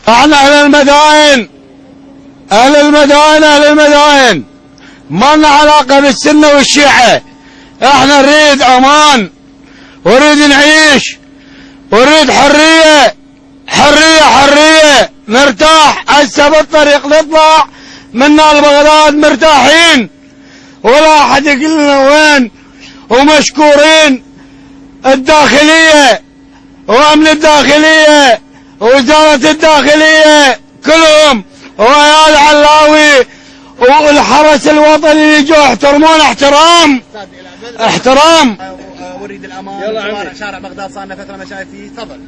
احنا اهل المدائن ما لنا علاقة بالسنة والشيعة. احنا نريد امان، ونريد نعيش، ونريد حرية نرتاح. هسه بالطريق نطلع منا لبغداد مرتاحين، ولا احد يقول لنا وين. ومشكورين الداخلية وامن الداخلية ووزارة الداخلية كلهم، ويا علاوي والحرس الوطني اللي جو يحترمون احترام. وريد الامان. شارع بغداد صار لنا فتره ما شايف فيه. تفضل.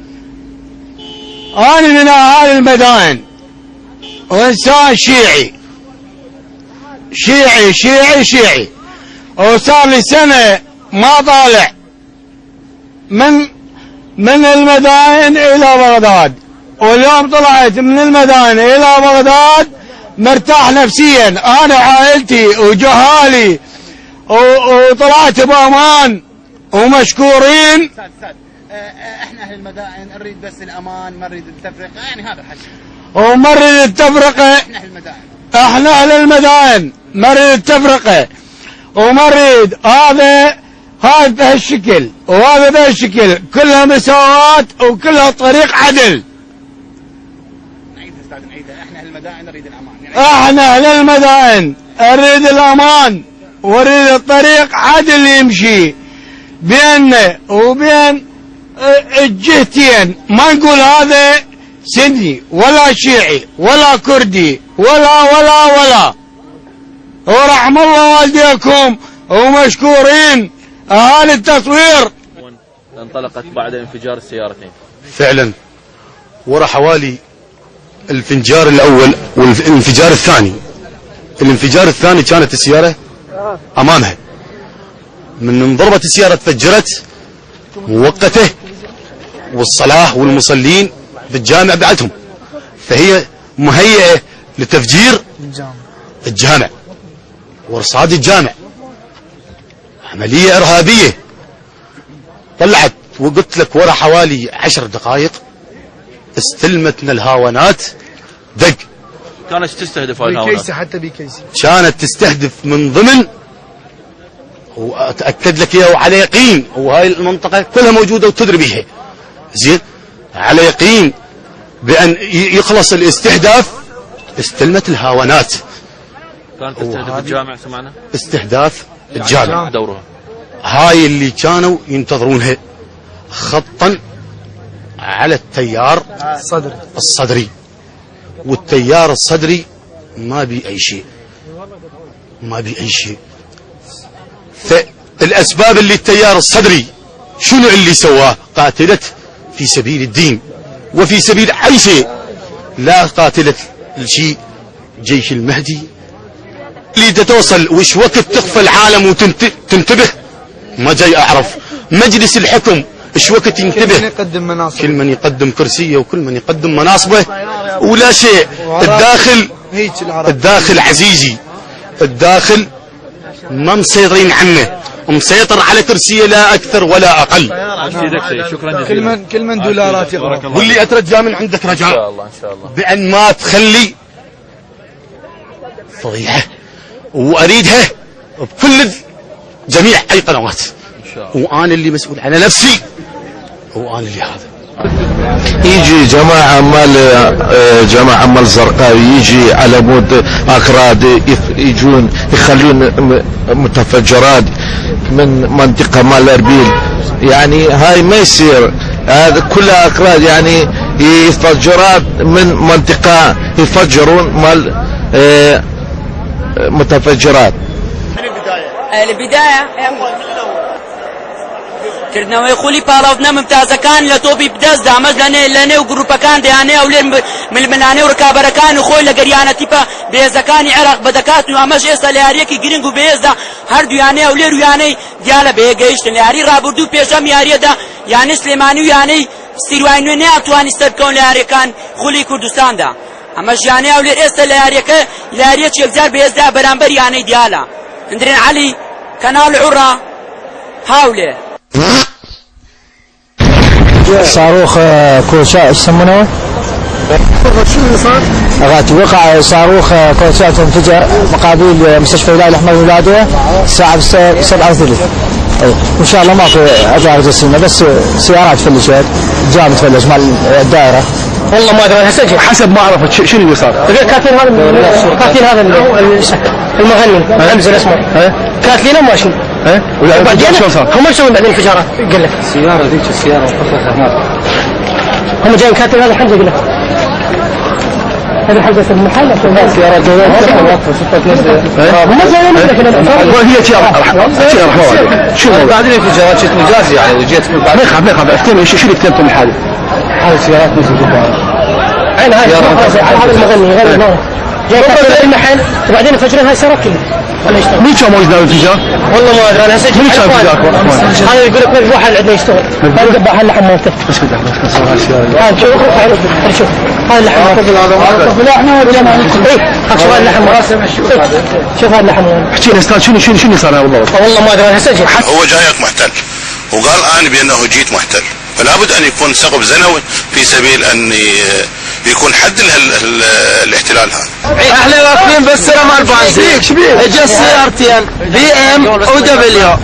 انا من اهالي المدائن وانسان شيعي، وصار لي سنه ما طالع من المدائن الى بغداد، واليوم طلعت من المدائن الى بغداد مرتاح نفسيا انا وعائلتي وجهالي، وطلعت بامان ومشكورين. احنا اهل المدائن نريد بس الامان، ما نريد التفرقه، يعني هذا الحكي. وما نريد التفرقه. احنا اهل المدائن ما نريد التفرقه، وما نريد هذا بهالشكل وهذا بهالشكل، كلها مساواة وكلها طريق عدل. احنا اهل المدائن نريد الامان. احنا اهل المدائن نريد الامان، ونريد الطريق عدل يمشي بيننا وبين الجهتين. ما نقول هذا سني ولا شيعي ولا كردي ولا ورحم الله والديكم، ومشكورين اهالي التصوير. انطلقت بعد انفجار السيارتين فعلا، ورا حوالي الانفجار الاول والانفجار الثاني. الانفجار الثاني كانت السياره امامها، من انضربت السياره تفجرت موقته، والصلاه والمصلين بالجامع بعدهم، فهي مهيئه لتفجير الجامع ورصاد الجامع. عمليه ارهابيه. طلعت وقلت لك ورا حوالي 10 دقائق استلمتنا الهاونات دق. كانت تستهدف هاي الهاونات؟ حتى بكيسي كانت تستهدف من ضمن، واتاكد لك اياه وعلى يقين، وهاي المنطقه كلها موجوده وتدري بيها زين، على يقين بان يخلص الاستهداف. استلمت الهاونات. كانت تستهدف الجامع، سمعنا استهداف الجامع. دورها هاي اللي كانوا ينتظرونها خطا على التيار الصدري، والتيار الصدري ما بي اي شيء. فالاسباب اللي التيار الصدري شنو اللي سواه؟ قاتلت في سبيل الدين وفي سبيل اي شيء، لا قاتلت الشيء جيش المهدي اللي توصل وش وقت تخفى العالم وتنتبه. ما جاي اعرف مجلس الحكم ايش وقت ينتبه. كل من يقدم كرسيه وكل من يقدم مناصبه ولا شيء. الداخل عزيزي، الداخل ما مسيطرين عنه، مسيطر على كرسيه لا اكثر ولا اقل. شكرا جزيلا. كل من دولارات يغرق. واللي اترجى من عندك رجاء ان شاء الله بان ما تخلي فضيحه، واريدها بكل جميع اي قنوات. وانا اللي مسؤول على نفسي، وانا اللي هذا. يجي جماعة مال زرقاوي، يجي على مود اكراد يجون يخلون متفجرات من منطقة مال اربيل. يعني هاي ما يصير، هذا كلها اكراد، يعني يفجرات من منطقة يفجرون مال متفجرات. البداية کردنەوەی خولی پاڵاوتنە ممتازەکان لە تۆپی بدەست دامەز لەنێ و گروپەکان دەیانێ و لێن ململانێ و ڕکابەرەکان و خۆی لە گەریانە تیپە بێزەکانی عێراق بەدەکات و ئەمەش ئێستا لە یاریەکی گرنگ و بێزدا هەردوویانەیە و لێر و یانەی دیا لە بێگەیشتن لە یاری ڕابردوو پێشەم یاریەدا یانی سلێمانی و یانەی ستیروای نوێ نەیانتوانی سەرکەون لە یاریەکان خولی کوردستاندا. ئەمەش یانەیە و لێر ئێستا لە یاریەکی یەکجار بێزدا بەرامبەر یانەی دیالە. هندرێن عەلی کەناڵ عوڕا هاولێ. صاروخ كوشا ايش يسمونه؟ شو اللي صار؟ غاتي وقع صاروخ كونسات انفجر مقابل مستشفى الهلال الاحمر الولاديه الساعه 7:03. وان شاء الله ماكو اضرار جسيمه بس سيارات فلشت جام تفلش مال الدائره. والله ما ادري هسه حسب ما عرفت شنو اللي صار؟ كاتلين هذا المغني حمزه الاسمر كاتلينه ماشي وبعدين شلون صار؟ هم يسوون بعدين انفجارات قال لك السياره ذيك السياره وقفتها هناك هم جايين كاتلين هذا حمزه قال لك هذا حدث المحل سيارة جوال هم جايين وهي شو بعدين انفجارات جت مجازي يعني وجيت ما يخاف افتهم شو اللي كتبتم الحادث؟ هذه سيارات نزل قدام عين هذا المغني غني جاي كاتلين المحل وبعدين فجرين هاي السيارات كلها. مين كان موجود بالانفجار؟ والله ما ادري انا هسه مين كان بالانفجار؟ هذا يقول لك واحد عندنا يشتغل هذا قبح اللحم مالته بس كده بس صار هالسياره شوف هذا اللحم مالته لا احنا شوف هذا اللحم مالته شوف هذا اللحم مالته احكي لي استاذ شنو صار والله ما ادري انا هسه هو جايك محتل وقال انا بانه جيت محتل فلا بد ان يكون سقف زنوي في سبيل ان يكون حد الاحتلال هذا. احنا واقفين بالسياره مال بنزين اجى سيارتين بي ام ودبليو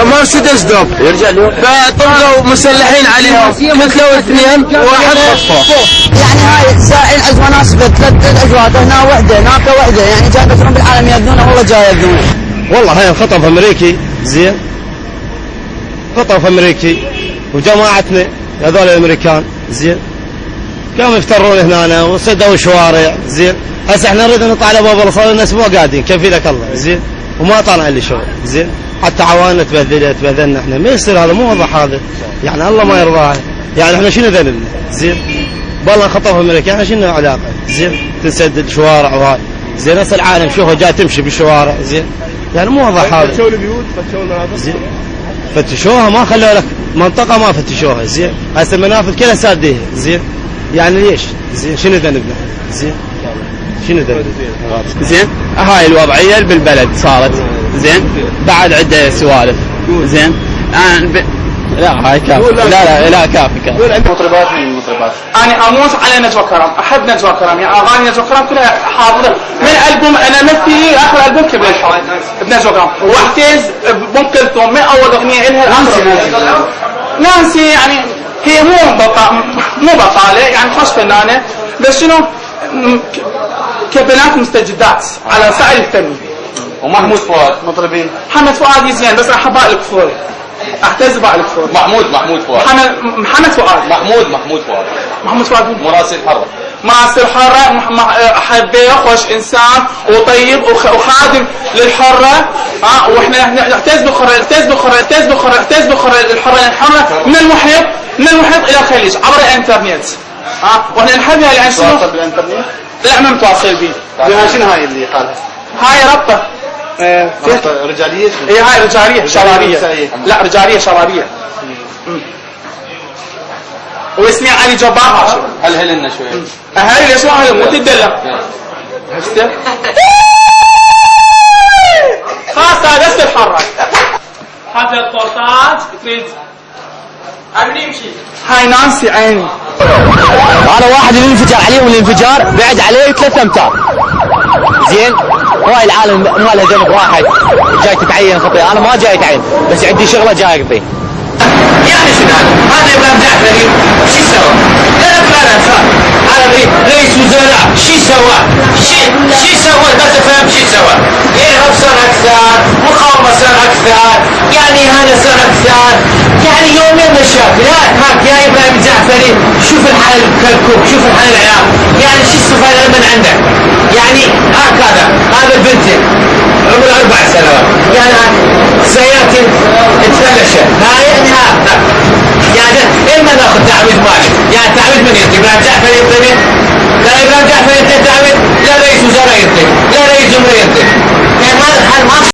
مرسيدس دوب فطلعوا مسلحين عليهم قتلوا الاثنين وواحد خطفوه. يعني هاي ساعين عزوة ناسبة ثلاث اجواد هنا وحده هناك وحده يعني جاي بترون بالعالم يأذونه والله جاي يأذونه. والله هاي خطف امريكي زين خطف امريكي وجماعتنا هذول الامريكان زين قاموا يفترون هنا وصدوا الشوارع زين. هسه احنا نريد نطلع على باب صار لنا اسبوع قاعدين كفي لك الله زين وما طلع لي شغل زين حتى عواننا تبذلنا احنا ما يصير هذا مو واضح هذا يعني الله ما يرضاه يعني احنا شنو ذنبنا زين بالله خطف امريكا احنا شنو علاقه زين تنسد الشوارع وهاي زين هسه العالم شوفها جاي تمشي بالشوارع زين يعني مو واضح هذا. فتشوا البيوت فتشوا المنافذ زين فتشوها ما خلوا لك منطقه ما فتشوها زين هسه المنافذ كلها ساديها زين يعني ليش زين شنو ذنبنا زين شنو ذنبنا زين هاي الوضعيه بالبلد صارت زين بعد عده سوالف زين لا هاي كافي لا كافي مطربات من المطربات انا اموت على نجوى كرم احب نجوى كرم يعني اغاني نجوى كرم كلها حاضره من البوم انا مثلي اخر البوم كبر الحب بنجوى كرم واعتز بام كلثوم من اول اغنيه لها الاخر نانسي يعني هي مو بطاله يعني خوش فنانه بس شنو كبنات مستجدات على سعي الفني. ومحمود فؤاد مطربين محمد فؤاد زين بس راح ابقى الكفور احتز بقى الكفور. محمود فؤاد محمد فؤاد محمود فؤاد مراسل حرة مراسل حرة حبيه خوش انسان وطيب وخادم للحرة واحنا نعتز بالحرة الحرة من المحيط الى الخليج عبر الانترنت واحنا نحبها لان شنو بالانترنت لا ما متواصل بيه. شنو هاي اللي قالها؟ هاي ربطة رجالية اي هاي رجالية شرارية لا رجالية شرارية واسمي علي جبار هاشم. هل لنا شوية هاي ليش ما مو تدلع خاصة بس الحرة هذا البورتاج تريد نمشي. هاي نانسي عيني انا واحد اللي انفجر عليهم الانفجار بعد عليه 3 امتار زين هاي العالم ما له ذنب واحد جاي تتعين خطيه انا ما جاي اتعين بس عندي شغله جاي اقضي. يعني شنو هذا ابراهيم جعفري شو سوى؟ لا صار عربي رئيس وزراء شو سوى؟ شو سوى بس افهم شو سوى؟ ارهاب صار اكثر مقاومه صار اكثر يعني هذا صار اكثر يعني يومين مشاكل هاك يا ابراهيم جعفري شوف الحال كركوك شوف الحال العراق يعني شو استفاد من عندك يعني هكذا هذا بنتي عمره 4 سنوات يعني سيارتي تفلشت هاي